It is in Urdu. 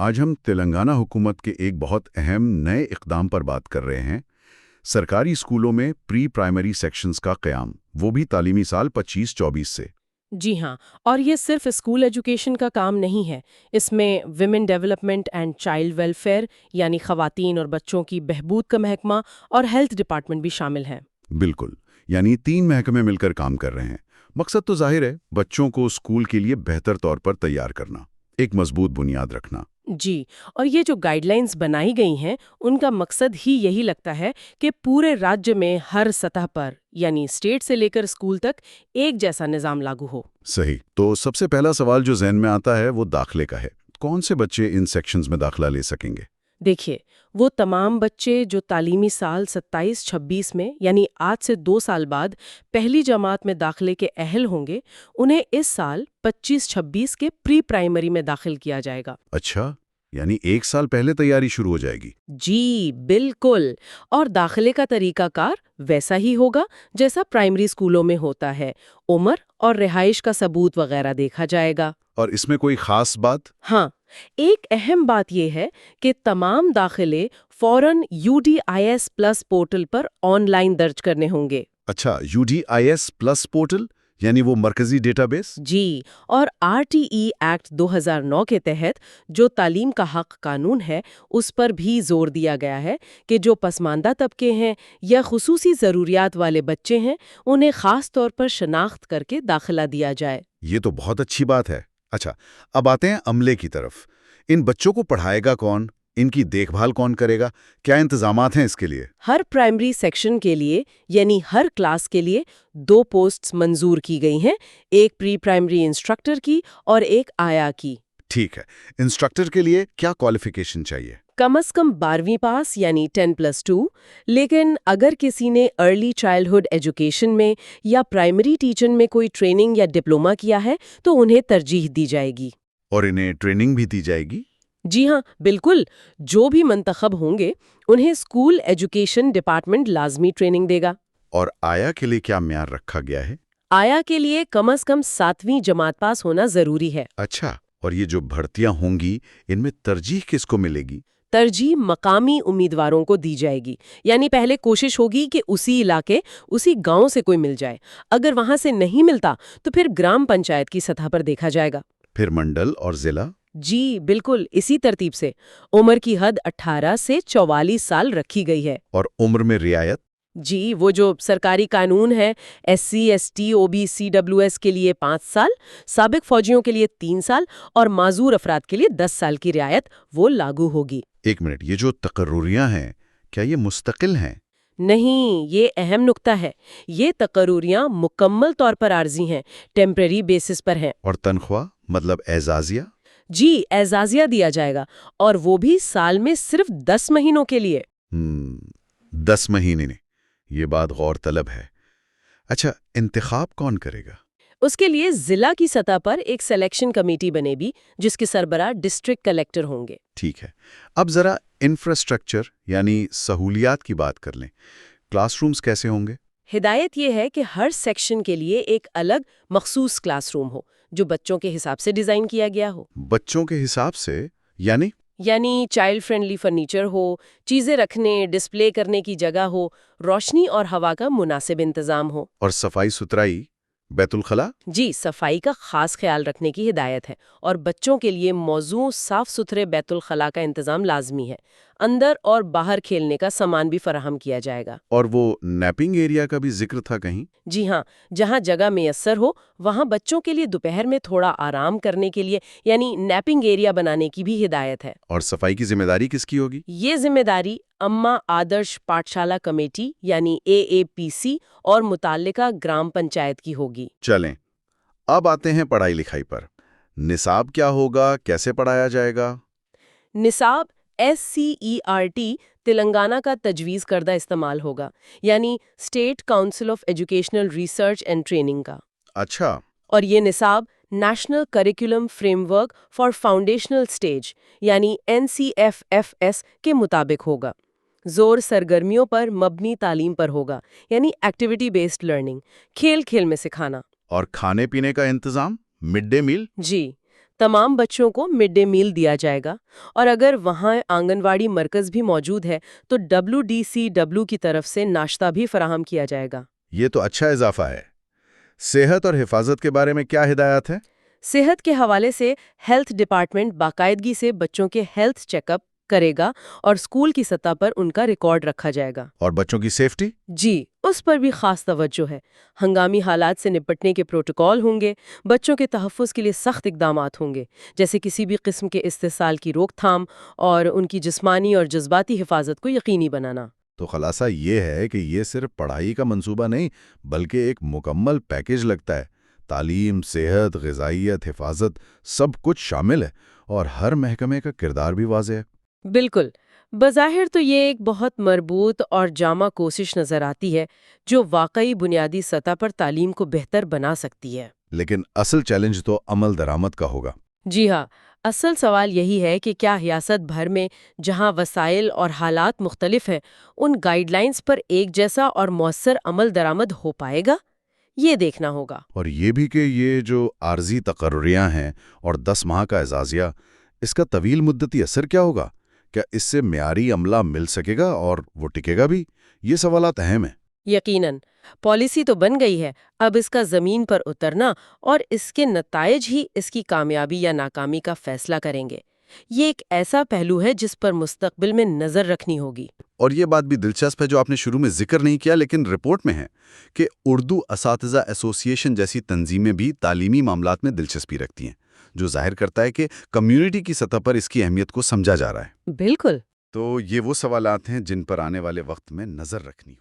آج ہم تلنگانہ حکومت کے ایک بہت اہم نئے اقدام پر بات کر رہے ہیں، سرکاری اسکولوں میں پری پرائمری سیکشنز کا قیام، وہ بھی تعلیمی سال 25-24 سے۔ جی ہاں، اور یہ صرف اسکول ایجوکیشن کا کام نہیں ہے، اس میں women development and child welfare یعنی خواتین اور بچوں کی بہبود کا محکمہ اور ہیلتھ ڈپارٹمنٹ بھی شامل ہیں۔ بالکل، یعنی 3 محکمے مل کر کام کر رہے ہیں۔ مقصد تو ظاہر ہے، بچوں کو اسکول کے لیے بہتر طور پر تیار کرنا، ایک مضبوط بنیاد رکھنا۔ جی، اور یہ جو گائیڈ لائنز بنائی گئی ہیں ان کا مقصد ہی یہی لگتا ہے کہ پورے راجیہ میں ہر سطح پر یعنی اسٹیٹ سے لے کر اسکول تک ایک جیسا نظام لاگو ہو۔ صحیح، تو سب سے پہلا سوال جو ذہن میں آتا ہے وہ داخلے کا ہے۔ کون سے بچے ان سیکشنز میں داخلہ لے سکیں گے؟ دیکھیے، وہ تمام بچے جو تعلیمی سال 27-26 میں یعنی آج سے 2 سال بعد پہلی جماعت میں داخلے کے اہل ہوں گے، انہیں اس سال 25-26 کے پری پرائمری میں داخل کیا جائے گا۔ اچھا، یعنی 1 سال پہلے تیاری شروع ہو جائے گی۔ جی بالکل، اور داخلے کا طریقہ کار ویسا ہی ہوگا جیسا پرائمری اسکولوں میں ہوتا ہے، عمر اور رہائش کا ثبوت وغیرہ دیکھا جائے گا۔ اور اس میں کوئی خاص بات؟ ہاں، ایک اہم بات یہ ہے کہ تمام داخلے فوراً UDIS+ portal per on line درج کرنے ہوں گے۔ اچھا، UDIS+ پورٹل یعنی وہ مرکزی ڈیٹا بیس؟ جی، اور RTE ایکٹ 2009 کے تحت جو تعلیم کا حق قانون ہے اس پر بھی زور دیا گیا ہے کہ جو پسماندہ طبقے ہیں یا خصوصی ضروریات والے بچے ہیں انہیں خاص طور پر شناخت کر کے داخلہ دیا جائے۔ یہ تو بہت اچھی بات ہے۔ اچھا، اب آتے ہیں عملے کی طرف۔ ان بچوں کو پڑھائے گا کون؟ ان کی دیکھ بھال کون کرے گا؟ کیا انتظامات ہیں اس کے لیے؟ ہر پرائمری سیکشن کے لیے یعنی ہر کلاس کے لیے 2 پوسٹس منظور کی گئی ہیں، ایک پری پرائمری انسٹرکٹر کی اور ایک آیا کی۔ ٹھیک ہے، انسٹرکٹر کے لیے کیا کوالیفیکیشن چاہیے؟ کم از کم 12ویں پاس یعنی 10+2، لیکن اگر کسی نے ارلی چائلڈہڈ ایجوکیشن میں یا پرائمری ٹیچنگ میں کوئی ٹریننگ یا ڈپلومہ کیا ہے تو انہیں ترجیح دی جائے گی۔ اور انہیں ٹریننگ بھی دی جائے گی؟ جی ہاں، بالکل، جو بھی منتخب ہوں گے انہیں اسکول ایجوکیشن ڈپارٹمنٹ لازمی ٹریننگ دے گا۔ اور آیا کے لیے کیا معیار رکھا گیا ہے؟ آیا کے لیے کم از کم 7ویں جماعت پاس ہونا ضروری ہے۔ اچھا، اور یہ جو بھرتیاں ہوں گی ان میں ترجیح کس کو ملے گی؟ ترجیح مقامی امیدواروں کو دی جائے گی، یعنی پہلے کوشش ہوگی کہ اسی علاقے اسی گاؤں سے کوئی مل جائے، اگر وہاں سے نہیں ملتا تو پھر گرام پنچایت کی سطح پر دیکھا جائے گا۔ پھر منڈل اور ضلع؟ جی بالکل، اسی ترتیب سے۔ عمر کی حد 18 سے 44 سال رکھی گئی ہے۔ اور عمر میں رعایت؟ جی، وہ جو سرکاری قانون ہے SC ST OBC CWS کے لیے 5 سال، سابق فوجیوں کے لیے 3 سال اور معذور افراد کے لیے 10 سال کی رعایت وہ لاگو ہوگی۔ ایک منٹ، یہ جو تقرریاں ہیں کیا یہ مستقل ہیں؟ نہیں، یہ اہم نکتہ ہے، یہ تقرریاں مکمل طور پر عارضی ہیں، ٹیمپریری بیسس پر ہیں۔ اور تنخواہ مطلب اعزازیہ؟ جی، اعزازیہ دیا جائے گا، اور وہ بھی سال میں صرف 10 مہینوں کے لیے۔ 10 مہینے نے، یہ بات غور طلب ہے۔ اچھا، انتخاب کون کرے گا؟ اس کے لیے ضلع کی سطح پر ایک سلیکشن کمیٹی بنے گی جس کے سربراہ ڈسٹرکٹ کلیکٹر ہوں گے۔ ٹھیک ہے، اب ذرا انفراسٹرکچر یعنی سہولیات کی بات کر لیں۔ کلاس رومز کیسے ہوں گے؟ ہدایت یہ ہے کہ ہر سیکشن کے لیے ایک الگ مخصوص کلاس روم ہو جو بچوں کے حساب سے ڈیزائن کیا گیا ہو۔ بچوں کے حساب سے یعنی چائلڈ فرینڈلی فرنیچر ہو، چیزیں رکھنے ڈسپلے کرنے کی جگہ ہو، روشنی اور ہوا کا مناسب انتظام ہو۔ اور صفائی ستھرائی، بیت الخلاء؟ جی، صفائی کا خاص خیال رکھنے کی ہدایت ہے، اور بچوں کے لیے موزوں صاف ستھرے بیت الخلاء کا انتظام لازمی ہے۔ اندر اور باہر کھیلنے کا سامان بھی فراہم کیا جائے گا۔ اور وہ نیپنگ ایریا کا بھی ذکر تھا کہیں؟ جی ہاں، جہاں جگہ میسر ہو وہاں بچوں کے لیے دوپہر میں تھوڑا آرام کرنے کے لیے یعنی نیپنگ ایریا بنانے کی بھی ہدایت ہے۔ اور صفائی کی ذمہ داری کس کی ہوگی؟ یہ ذمہ داری اماں آدرش پاٹھشالہ کمیٹی یعنی AAPC اور متعلقہ گرام پنچایت کی ہوگی۔ چلیں، اب آتے ہیں پڑھائی لکھائی پر۔ نصاب کیا ہوگا، کیسے پڑھایا جائے گا؟ نصاب SCERT تلنگانہ کا تجویز کردہ استعمال ہوگا، یعنی state council of educational research and training کا۔ اچھا، اور یہ نصاب national curriculum frame work for foundational stage یعنی NCFFS کے مطابق ہوگا۔ زور سرگرمیوں پر مبنی تعلیم پر ہوگا، یعنی ایکٹیویٹی بیسڈ لرننگ، کھیل کھیل میں سکھانا۔ اور کھانے پینے کا انتظام، مڈ ڈے میل؟ جی، تمام بچوں کو مڈ ڈے میل دیا جائے گا، اور اگر وہاں آنگنواڑی مرکز بھی موجود ہے تو WDCW کی طرف سے ناشتہ بھی فراہم کیا جائے گا۔ یہ تو اچھا اضافہ ہے۔ صحت اور حفاظت کے بارے میں کیا ہدایات ہیں؟ صحت کے حوالے سے ہیلتھ ڈپارٹمنٹ باقاعدگی سے بچوں کے ہیلتھ چیک اپ کرے گا اور اسکول کی سطح پر ان کا ریکارڈ رکھا جائے گا۔ اور بچوں کی سیفٹی؟ جی، اس پر بھی خاص توجہ ہے۔ ہنگامی حالات سے نپٹنے کے پروٹوکول ہوں گے، بچوں کے تحفظ کے لیے سخت اقدامات ہوں گے، جیسے کسی بھی قسم کے استحصال کی روک تھام اور ان کی جسمانی اور جذباتی حفاظت کو یقینی بنانا۔ تو خلاصہ یہ ہے کہ یہ صرف پڑھائی کا منصوبہ نہیں بلکہ ایک مکمل پیکیج لگتا ہے۔ تعلیم، صحت، غذائیت، حفاظت سب کچھ شامل ہے، اور ہر محکمے کا کردار بھی واضح ہے۔ بالکل، بظاہر تو یہ ایک بہت مربوط اور جامع کوشش نظر آتی ہے جو واقعی بنیادی سطح پر تعلیم کو بہتر بنا سکتی ہے۔ لیکن اصل چیلنج تو عمل درآمد کا ہوگا۔ جی ہاں، اصل سوال یہی ہے کہ کیا ریاست بھر میں جہاں وسائل اور حالات مختلف ہیں ان گائیڈ لائنز پر ایک جیسا اور مؤثر عمل درآمد ہو پائے گا؟ یہ دیکھنا ہوگا۔ اور یہ بھی کہ یہ جو عارضی تقرریاں ہیں اور 10 ماہ کا اعزازیہ، اس کا طویل مدتی اثر کیا ہوگا؟ کیا اس سے معیاری عملہ مل سکے گا اور وہ ٹکے گا بھی؟ یہ سوالات اہم ہیں۔ یقیناً، پالیسی تو بن گئی ہے، اب اس کا زمین پر اترنا اور اس کے نتائج ہی اس کی کامیابی یا ناکامی کا فیصلہ کریں گے۔ یہ ایک ایسا پہلو ہے جس پر مستقبل میں نظر رکھنی ہوگی۔ اور یہ بات بھی دلچسپ ہے جو آپ نے شروع میں ذکر نہیں کیا لیکن رپورٹ میں ہے، کہ اردو اساتذہ ایسوسی ایشن جیسی تنظیمیں بھی تعلیمی معاملات میں دلچسپی رکھتی ہیں، جو ظاہر کرتا ہے کہ کمیونٹی کی سطح پر اس کی اہمیت کو سمجھا جا رہا ہے۔ بالکل۔ تو یہ وہ سوالات ہیں جن پر آنے والے وقت میں نظر رکھنی